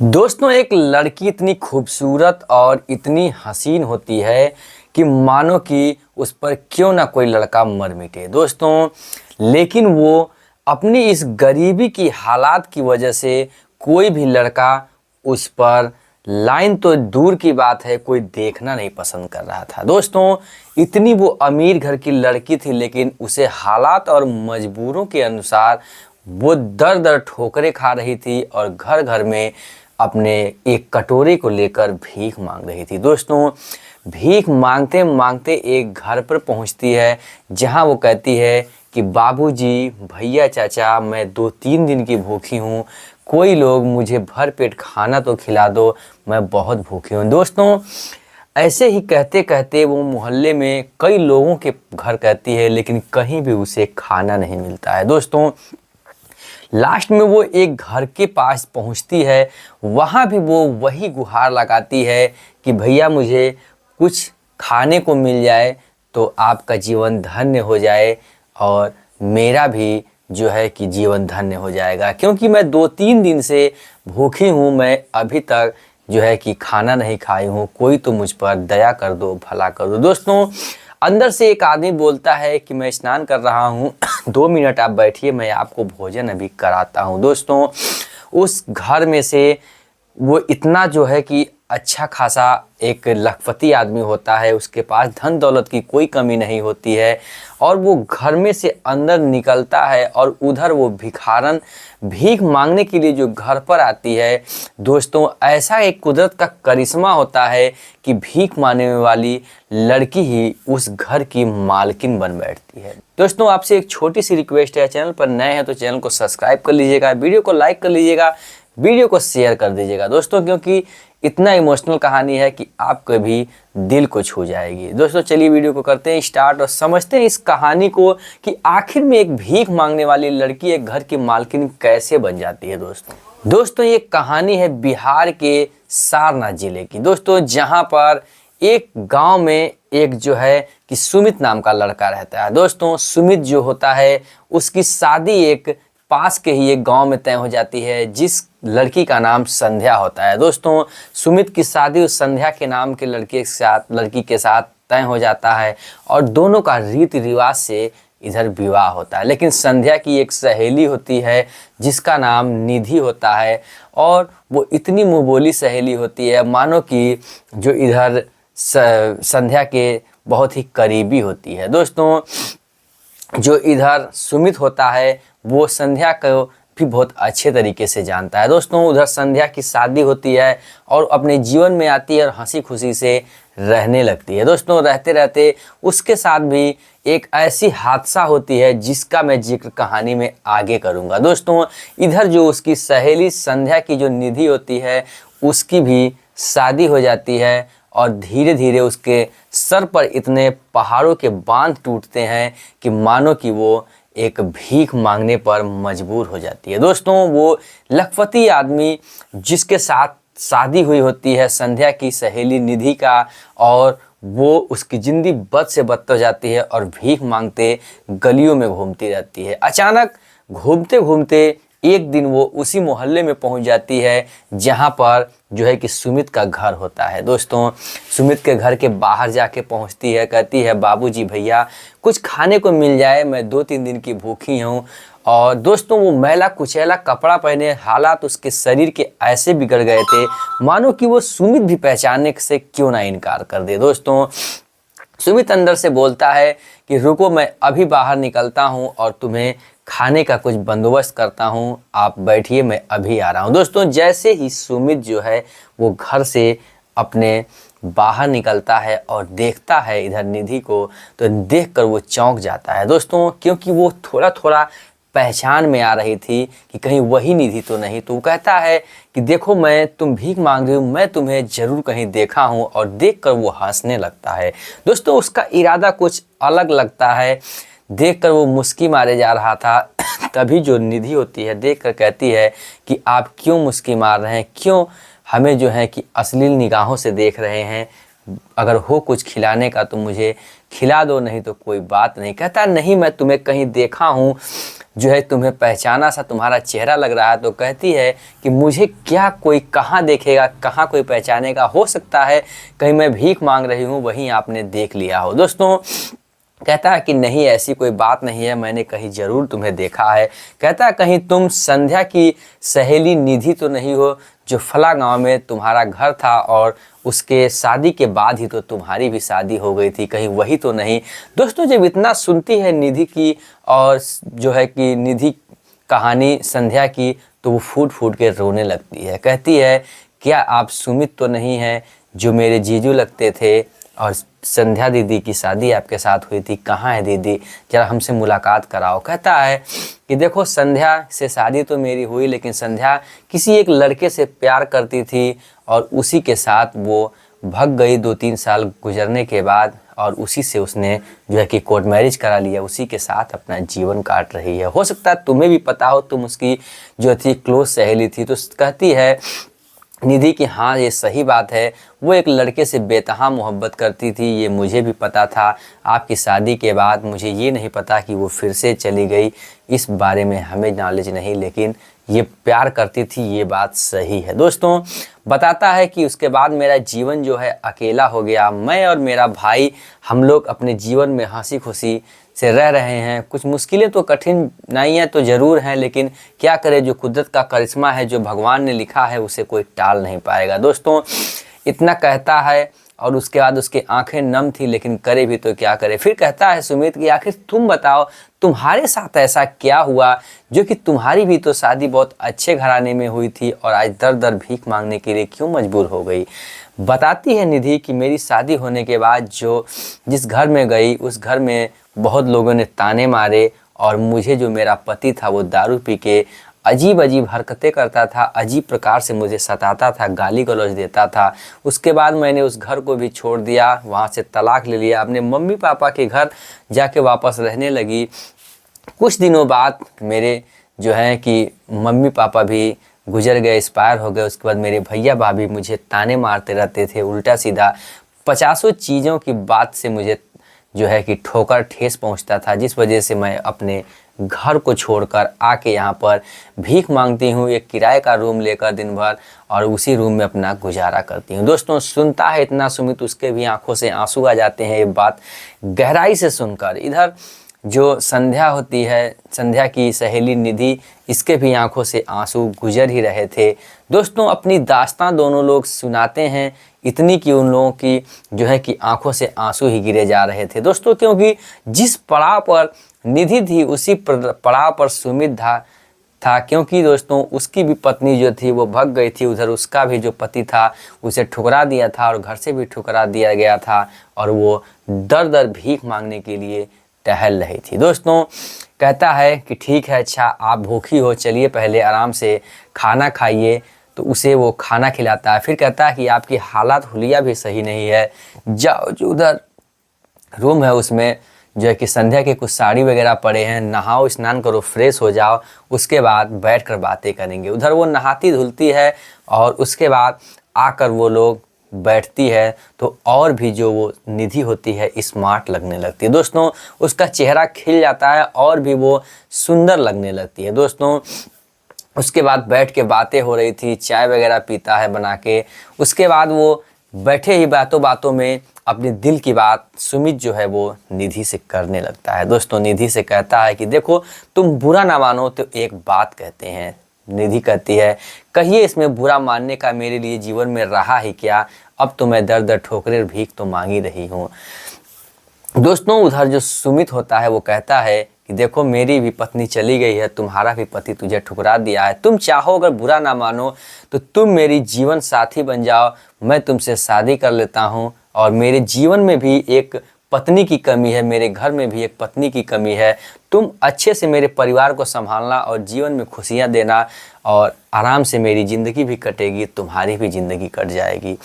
दोस्तों, एक लड़की इतनी खूबसूरत और इतनी हसीन होती है कि मानो कि उस पर क्यों ना कोई लड़का मर मिटे दोस्तों। लेकिन वो अपनी इस गरीबी की हालात की वजह से कोई भी लड़का उस पर लाइन तो दूर की बात है, कोई देखना नहीं पसंद कर रहा था दोस्तों। इतनी वो अमीर घर की लड़की थी, लेकिन उसे हालात और मजबूरों के अनुसार वो दर दर ठोकरें खा रही थी और घर घर में अपने एक कटोरे को लेकर भीख मांग रही थी दोस्तों। भीख मांगते मांगते एक घर पर पहुंचती है, जहां वो कहती है कि बाबूजी, भैया, चाचा, मैं 2-3 दिन की भूखी हूँ, कोई लोग मुझे भर पेट खाना तो खिला दो, मैं बहुत भूखी हूँ दोस्तों। ऐसे ही कहते कहते वो मोहल्ले में कई लोगों के घर कहती है, लेकिन कहीं भी उसे खाना नहीं मिलता है दोस्तों। लास्ट में वो एक घर के पास पहुंचती है, वहाँ भी वो वही गुहार लगाती है कि भैया मुझे कुछ खाने को मिल जाए तो आपका जीवन धन्य हो जाए और मेरा भी जो है कि जीवन धन्य हो जाएगा, क्योंकि मैं 2-3 दिन से भूखी हूँ, मैं अभी तक जो है कि खाना नहीं खाई हूँ, कोई तो मुझ पर दया कर दो, भला कर दो दोस्तों। अंदर से एक आदमी बोलता है कि मैं स्नान कर रहा हूँ 2 मिनट आप बैठिए, मैं आपको भोजन अभी कराता हूँ दोस्तों। उस घर में से वो इतना जो है कि अच्छा खासा एक लखपति आदमी होता है, उसके पास धन दौलत की कोई कमी नहीं होती है, और वो घर में से अंदर निकलता है और उधर वो भिखारन भीख मांगने के लिए जो घर पर आती है दोस्तों। ऐसा एक कुदरत का करिश्मा होता है कि भीख मांगने वाली लड़की ही उस घर की मालकिन बन बैठती है दोस्तों। आपसे एक छोटी सी रिक्वेस्ट है, चैनल पर नए हैं तो चैनल को सब्सक्राइब कर लीजिएगा, वीडियो को लाइक कर लीजिएगा, वीडियो को शेयर कर दीजिएगा दोस्तों, क्योंकि इतना इमोशनल कहानी है कि आपके भी दिल को छू जाएगी दोस्तों। चलिए वीडियो को करते हैं स्टार्ट और समझते हैं इस कहानी को कि आखिर में एक भीख मांगने वाली लड़की एक घर की मालकिन कैसे बन जाती है दोस्तों। ये कहानी है बिहार के सारनाथ जिले की दोस्तों, जहां पर एक गांव में एक जो है कि सुमित नाम का लड़का रहता है दोस्तों। सुमित जो होता है उसकी शादी एक पास के ही एक गांव में तय हो जाती है, जिस लड़की का नाम संध्या होता है दोस्तों। सुमित की शादी उस संध्या के नाम के लड़की के साथ तय हो जाता है और दोनों का रीति रिवाज से इधर विवाह होता है। लेकिन संध्या की एक सहेली होती है जिसका नाम निधि होता है, और वो इतनी मुंहबोली सहेली होती है मानो कि जो इधर संध्या के बहुत ही करीबी होती है दोस्तों। जो इधर सुमित होता है वो संध्या को भी बहुत अच्छे तरीके से जानता है दोस्तों। उधर संध्या की शादी होती है और अपने जीवन में आती है और हंसी खुशी से रहने लगती है दोस्तों। रहते रहते उसके साथ भी एक ऐसी हादसा होती है जिसका मैं जिक्र कहानी में आगे करूंगा दोस्तों। इधर जो उसकी सहेली संध्या की जो निधि होती है उसकी भी शादी हो जाती है, और धीरे धीरे उसके सर पर इतने पहाड़ों के बांध टूटते हैं कि मानो कि वो एक भीख मांगने पर मजबूर हो जाती है दोस्तों। वो लखपति आदमी जिसके साथ शादी हुई होती है संध्या की सहेली निधि का, और वो उसकी जिंदगी बद से बदतर हो जाती है और भीख मांगते गलियों में घूमती रहती है। अचानक घूमते घूमते एक दिन वो उसी मोहल्ले में पहुंच जाती है जहां पर जो है कि सुमित का घर होता है दोस्तों। सुमित के घर के बाहर जाके पहुंचती है, कहती है बाबूजी, भैया कुछ खाने को मिल जाए, मैं 2-3 दिन की भूखी हूँ। और दोस्तों वो मैला कुचैला कपड़ा पहने, हालात उसके शरीर के ऐसे बिगड़ गए थे मानो कि वो सुमित भी पहचानने से क्यों ना इनकार कर दे दोस्तों। सुमित अंदर से बोलता है कि रुको, मैं अभी बाहर निकलता हूँ और तुम्हें खाने का कुछ बंदोबस्त करता हूँ, आप बैठिए, मैं अभी आ रहा हूँ दोस्तों। जैसे ही सुमित जो है वो घर से अपने बाहर निकलता है और देखता है इधर निधि को, तो देखकर वो चौंक जाता है दोस्तों, क्योंकि वो थोड़ा थोड़ा पहचान में आ रही थी कि कहीं वही निधि तो नहीं। तो वो कहता है कि देखो, मैं तुम भीख मांग रही हूँ, मैं तुम्हें जरूर कहीं देखा हूँ, और देखकर वो हंसने लगता है दोस्तों। उसका इरादा कुछ अलग लगता है, देखकर वो मुस्की मारे जा रहा था। तभी जो निधि होती है देखकर कहती है कि आप क्यों मुस्की मार रहे हैं, क्यों हमें जो है कि अश्लील निगाहों से देख रहे हैं, अगर हो कुछ खिलाने का तो मुझे खिला दो, नहीं तो कोई बात नहीं। कहता नहीं, मैं तुम्हें कहीं देखा हूँ, जो है तुम्हें पहचाना सा तुम्हारा चेहरा लग रहा है, तो कहती है कि मुझे क्या कोई कहाँ देखेगा, कहाँ कोई पहचानेगा, हो सकता है कहीं मैं भीख मांग रही हूँ वहीं आपने देख लिया हो। दोस्तों कहता है कि नहीं, ऐसी कोई बात नहीं है, मैंने कहीं ज़रूर तुम्हें देखा है। कहता है कहीं तुम संध्या की सहेली निधि तो नहीं हो, जो फला गांव में तुम्हारा घर था और उसके शादी के बाद ही तो तुम्हारी भी शादी हो गई थी, कहीं वही तो नहीं। दोस्तों जब इतना सुनती है निधि की और जो है कि निधि कहानी संध्या की, तो वो फूट फूट के रोने लगती है। कहती है क्या आप सुमित तो नहीं हैं जो मेरे जीजू लगते थे और संध्या दीदी की शादी आपके साथ हुई थी, कहाँ है दीदी, जरा हमसे मुलाकात कराओ। कहता है कि देखो संध्या से शादी तो मेरी हुई, लेकिन संध्या किसी एक लड़के से प्यार करती थी और उसी के साथ वो भग गई 2-3 साल गुजरने के बाद, और उसी से उसने जो है कि कोर्ट मैरिज करा लिया, उसी के साथ अपना जीवन काट रही है। हो सकता है तुम्हें भी पता हो, तुम उसकी जो थी क्लोज सहेली थी। तो कहती है निधि कि हाँ ये सही बात है, वो एक लड़के से बेतहा मोहब्बत करती थी, ये मुझे भी पता था। आपकी शादी के बाद मुझे ये नहीं पता कि वो फिर से चली गई, इस बारे में हमें नॉलेज नहीं, लेकिन ये प्यार करती थी, ये बात सही है। दोस्तों बताता है कि उसके बाद मेरा जीवन जो है अकेला हो गया, मैं और मेरा भाई हम लोग अपने जीवन में हंसी खुशी से रह रहे हैं। कुछ मुश्किलें तो कठिनाइयाँ तो ज़रूर हैं, लेकिन क्या करें, जो कुदरत का करिश्मा है, जो भगवान ने लिखा है, उसे कोई टाल नहीं पाएगा। दोस्तों इतना कहता है और उसके बाद उसकी आंखें नम थी, लेकिन करे भी तो क्या करे। फिर कहता है सुमित कि आखिर तुम बताओ, तुम्हारे साथ ऐसा क्या हुआ जो कि तुम्हारी भी तो शादी बहुत अच्छे घराने में हुई थी और आज दर दर भीख मांगने के लिए क्यों मजबूर हो गई। बताती है निधि कि मेरी शादी होने के बाद जिस घर में गई, उस घर में बहुत लोगों ने ताने मारे और मुझे जो मेरा पति था वो दारू पी के अजीब अजीब हरकतें करता था, अजीब प्रकार से मुझे सताता था, गाली गलौज देता था। उसके बाद मैंने उस घर को भी छोड़ दिया, वहाँ से तलाक ले लिया, अपने मम्मी पापा के घर जाके वापस रहने लगी। कुछ दिनों बाद मेरे जो है कि मम्मी पापा भी गुजर गए, एक्सपायर हो गए। उसके बाद मेरे भैया भाभी मुझे ताने मारते रहते थे, उल्टा सीधा 50 चीज़ों की बात से मुझे जो है कि ठोकर ठेस पहुंचता था, जिस वजह से मैं अपने घर को छोड़कर आके यहाँ पर भीख मांगती हूँ, एक किराए का रूम लेकर दिन भर, और उसी रूम में अपना गुजारा करती हूँ। दोस्तों सुनता है इतना सुमित, उसके भी आंखों से आंसू आ जाते हैं ये बात गहराई से सुनकर। इधर जो संध्या होती है, संध्या की सहेली निधि, इसके भी आंखों से आंसू गुजर ही रहे थे। दोस्तों अपनी दास्तां दोनों लोग सुनाते हैं, इतनी कि उन लोगों की जो है कि आंखों से आंसू ही गिरे जा रहे थे। दोस्तों क्योंकि जिस पड़ाव पर निधि थी उसी पड़ाव पर सुमित था, क्योंकि दोस्तों उसकी भी पत्नी जो थी वो भग गई थी, उधर उसका भी जो पति था उसे ठुकरा दिया था और घर से भी ठुकरा दिया गया था, और वो दर दर भीख मांगने के लिए टहल रही थी। दोस्तों कहता है कि ठीक है, अच्छा आप भूखी हो, चलिए पहले आराम से खाना खाइए। तो उसे वो खाना खिलाता है। फिर कहता है कि आपकी हालात हुलिया भी सही नहीं है, जाओ जो उधर रूम है उसमें जो है कि संध्या के कुछ साड़ी वगैरह पड़े हैं, नहाओ, स्नान करो, फ्रेश हो जाओ, उसके बाद बैठकर बातें करेंगे। उधर वो नहाती धुलती है और उसके बाद आकर वो लोग बैठती है, तो और भी जो वो निधि होती है स्मार्ट लगने लगती है। दोस्तों उसका चेहरा खिल जाता है और भी वो सुंदर लगने लगती है। दोस्तों उसके बाद बैठ के बातें हो रही थी, चाय वगैरह पीता है बना के। उसके बाद वो बैठे ही बातों बातों में अपने दिल की बात सुमित जो है वो निधि से करने लगता है। दोस्तों निधि से कहता है कि देखो तुम बुरा ना मानो तो एक बात कहते हैं। निधि कहती है कहिए, इसमें बुरा मानने का मेरे लिए जीवन में रहा ही क्या, अब तो मैं दर दर ठोकरे भीख तो मांग ही रही हूँ। दोस्तों उधर जो सुमित होता है वो कहता है कि देखो मेरी भी पत्नी चली गई है, तुम्हारा भी पति तुझे ठुकरा दिया है, तुम चाहो अगर बुरा ना मानो तो तुम मेरी जीवन साथी बन जाओ, मैं तुमसे शादी कर लेता हूँ। और मेरे जीवन में भी एक पत्नी की कमी है, मेरे घर में भी एक पत्नी की कमी है, तुम अच्छे से मेरे परिवार को संभालना और जीवन में खुशियाँ देना, और आराम से मेरी ज़िंदगी भी कटेगी, तुम्हारी भी ज़िंदगी कट जाएगी।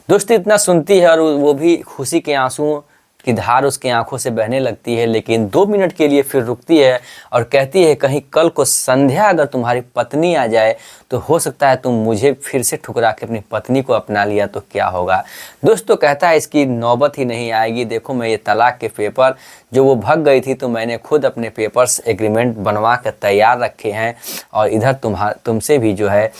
दोस्तों इतना सुनती है और वो भी खुशी के आंसू की धार उसकी आंखों से बहने लगती है, लेकिन 2 मिनट के लिए फिर रुकती है और कहती है कहीं कल को संध्या अगर तुम्हारी पत्नी आ जाए तो हो सकता है तुम मुझे फिर से ठुकरा के अपनी पत्नी को अपना लिया तो क्या होगा। दोस्तों कहता है इसकी नौबत ही नहीं आएगी, देखो मैं ये तलाक के पेपर जो वो भग गई थी तो मैंने खुद अपने पेपर्स एग्रीमेंट बनवा कर तैयार रखे हैं और इधर तुमसे भी जो है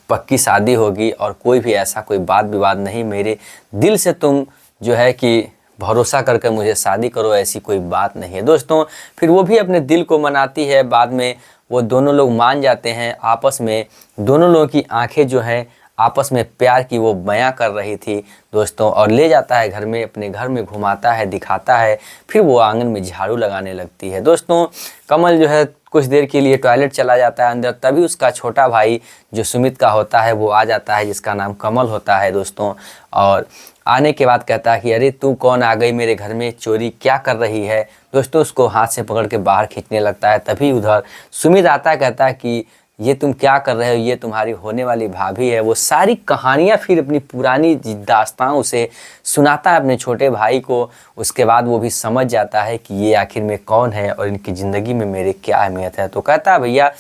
पक्की शादी होगी और कोई भी ऐसा कोई वाद विवाद नहीं, मेरे दिल से तुम जो है कि भरोसा करके मुझे शादी करो, ऐसी कोई बात नहीं है। दोस्तों फिर वो भी अपने दिल को मनाती है, बाद में वो दोनों लोग मान जाते हैं आपस में। दोनों लोगों की आंखें जो हैं आपस में प्यार की वो बयां कर रही थी दोस्तों, और ले जाता है घर में, अपने घर में घुमाता है, दिखाता है, फिर वो आंगन में झाड़ू लगाने लगती है। दोस्तों कमल जो है कुछ देर के लिए टॉयलेट चला जाता है अंदर, तभी उसका छोटा भाई जो सुमित का होता है वो आ जाता है, जिसका नाम कमल होता है दोस्तों। और आने के बाद कहता है कि अरे तू कौन आ गई मेरे घर में, चोरी क्या कर रही है। दोस्तों उसको हाथ से पकड़ के बाहर खींचने लगता है, तभी उधर सुमित आता है, कहता है कि ये तुम क्या कर रहे हो, ये तुम्हारी होने वाली भाभी है। वो सारी कहानियाँ फिर अपनी पुरानी दास्तां उसे सुनाता है अपने छोटे भाई को। उसके बाद वो भी समझ जाता है कि ये आखिर में कौन है और इनकी ज़िंदगी में मेरे क्या अहमियत है। तो कहता है भैया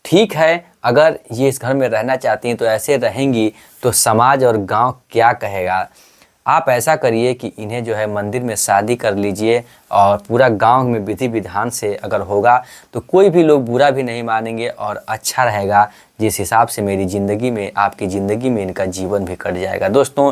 ठीक है, अगर ये इस घर में रहना चाहती हैं तो ऐसे रहेंगी तो समाज और गांव क्या कहेगा। आप ऐसा करिए कि इन्हें जो है मंदिर में शादी कर लीजिए और पूरा गांव में विधि विधान से अगर होगा तो कोई भी लोग बुरा भी नहीं मानेंगे और अच्छा रहेगा, जिस हिसाब से मेरी ज़िंदगी में, आपकी ज़िंदगी में इनका जीवन भी कट जाएगा। दोस्तों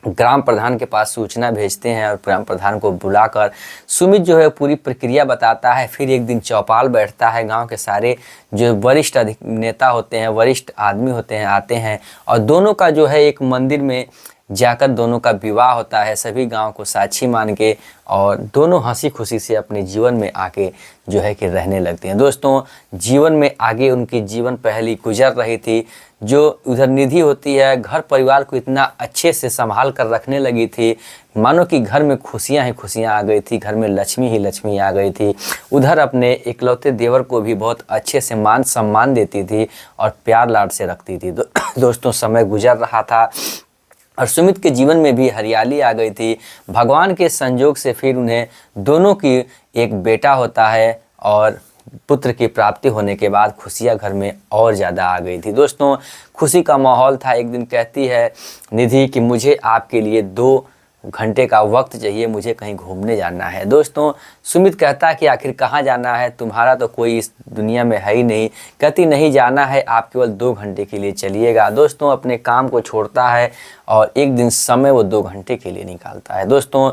ग्राम प्रधान के पास सूचना भेजते हैं और ग्राम प्रधान को बुलाकर सुमित जो है पूरी प्रक्रिया बताता है। फिर एक दिन चौपाल बैठता है, गांव के सारे जो वरिष्ठ नेता होते हैं, वरिष्ठ आदमी होते हैं, आते हैं और दोनों का जो है एक मंदिर में जाकर दोनों का विवाह होता है, सभी गांव को साक्षी मान के, और दोनों हंसी खुशी से अपने जीवन में आके जो है कि रहने लगते हैं। दोस्तों जीवन में आगे उनकी जीवन पहली गुजर रही थी, जो उधर निधि होती है घर परिवार को इतना अच्छे से संभाल कर रखने लगी थी, मानो कि घर में खुशियां ही खुशियां आ गई थी, घर में लक्ष्मी ही लक्ष्मी आ गई थी। उधर अपने इकलौते देवर को भी बहुत अच्छे से मान सम्मान देती थी और प्यार लाड से रखती थी। दोस्तों समय गुजर रहा था और सुमित के जीवन में भी हरियाली आ गई थी। भगवान के संजोग से फिर उन्हें दोनों की एक बेटा होता है और पुत्र की प्राप्ति होने के बाद खुशियां घर में और ज़्यादा आ गई थी। दोस्तों खुशी का माहौल था। एक दिन कहती है निधि कि मुझे आपके लिए 2 घंटे का वक्त चाहिए, मुझे कहीं घूमने जाना है। दोस्तों सुमित कहता है कि आखिर कहाँ जाना है, तुम्हारा तो कोई इस दुनिया में है ही नहीं। कहती नहीं जाना है, आप केवल 2 घंटे के लिए चलिएगा। दोस्तों अपने काम को छोड़ता है और एक दिन समय वो 2 घंटे के लिए निकालता है। दोस्तों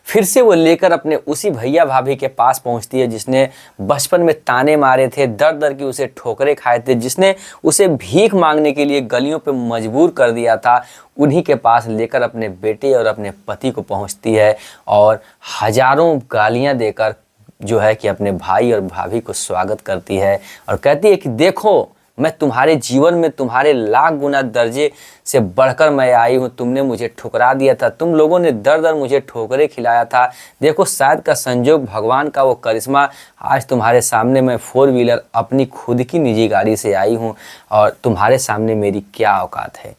फिर से वो लेकर अपने उसी भैया भाभी के पास पहुंचती है जिसने बचपन में ताने मारे थे, दर दर की उसे ठोकरे खाए थे, जिसने उसे भीख मांगने के लिए गलियों पे मजबूर कर दिया था। उन्हीं के पास लेकर अपने बेटे और अपने पति को पहुंचती है और हजारों गालियां देकर जो है कि अपने भाई और भाभी को स्वागत करती है और कहती है कि देखो मैं तुम्हारे जीवन में तुम्हारे लाख गुना दर्जे से बढ़कर मैं आई हूँ। तुमने मुझे ठुकरा दिया था, तुम लोगों ने दर दर मुझे ठोकरे खिलाया था। देखो शायद का संजोग, भगवान का वो करिश्मा, आज तुम्हारे सामने मैं 4 व्हीलर अपनी खुद की निजी गाड़ी से आई हूँ और तुम्हारे सामने मेरी क्या औकात है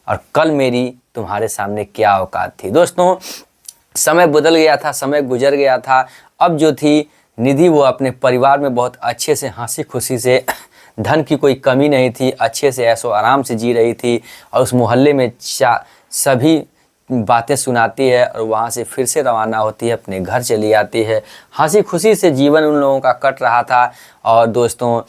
और कल मेरी तुम्हारे सामने क्या औकात थी। दोस्तों समय बदल गया था, समय गुजर गया था। अब जो थी निधि वो अपने परिवार में बहुत अच्छे से हंसी खुशी से, धन की कोई कमी नहीं थी, अच्छे से ऐशो आराम से जी रही थी और उस मोहल्ले में सभी बातें सुनाती है और वहाँ से फिर से रवाना होती है, अपने घर चली आती है। हंसी खुशी से जीवन उन लोगों का कट रहा था और दोस्तों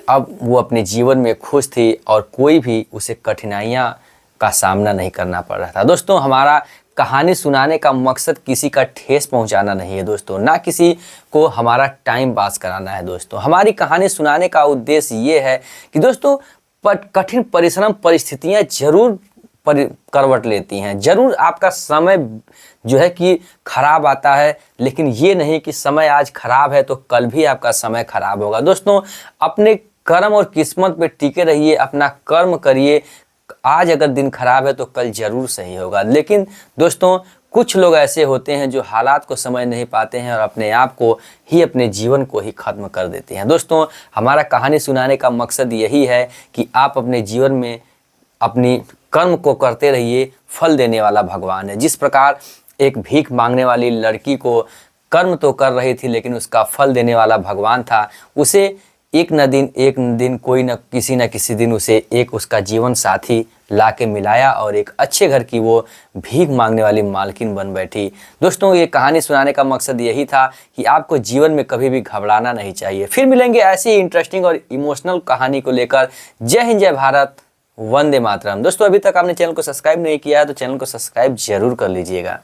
अब वो अपने जीवन में खुश थी और कोई भी उसे कठिनाइयाँ का सामना नहीं करना पड़ रहा था। दोस्तों हमारा कहानी सुनाने का मकसद किसी का ठेस पहुंचाना नहीं है दोस्तों, ना किसी को हमारा टाइम पास कराना है दोस्तों। हमारी कहानी सुनाने का उद्देश्य ये है कि दोस्तों कठिन परिश्रम परिस्थितियां जरूर करवट लेती हैं, जरूर आपका समय जो है कि खराब आता है, लेकिन ये नहीं कि समय आज खराब है तो कल भी आपका समय खराब होगा। दोस्तों अपने कर्म और किस्मत पे टिके रहिए, अपना कर्म करिए। आज अगर दिन खराब है तो कल जरूर सही होगा। लेकिन दोस्तों कुछ लोग ऐसे होते हैं जो हालात को समझ नहीं पाते हैं और अपने आप को ही, अपने जीवन को ही खत्म कर देते हैं। दोस्तों हमारा कहानी सुनाने का मकसद यही है कि आप अपने जीवन में अपनी कर्म को करते रहिए, फल देने वाला भगवान है। जिस प्रकार एक भीख मांगने वाली लड़की को कर्म तो कर रही थी लेकिन उसका फल देने वाला भगवान था, उसे एक न दिन कोई न किसी दिन उसे एक उसका जीवन साथी ला के मिलाया और एक अच्छे घर की वो भीख मांगने वाली मालकिन बन बैठी। दोस्तों, ये कहानी सुनाने का मकसद यही था कि आपको जीवन में कभी भी घबराना नहीं चाहिए। फिर मिलेंगे ऐसी ही इंटरेस्टिंग और इमोशनल कहानी को लेकर। जय हिंद, जय भारत, वंदे मातरम। दोस्तों, अभी तक आपने चैनल को सब्सक्राइब नहीं किया है तो चैनल को सब्सक्राइब जरूर कर लीजिएगा।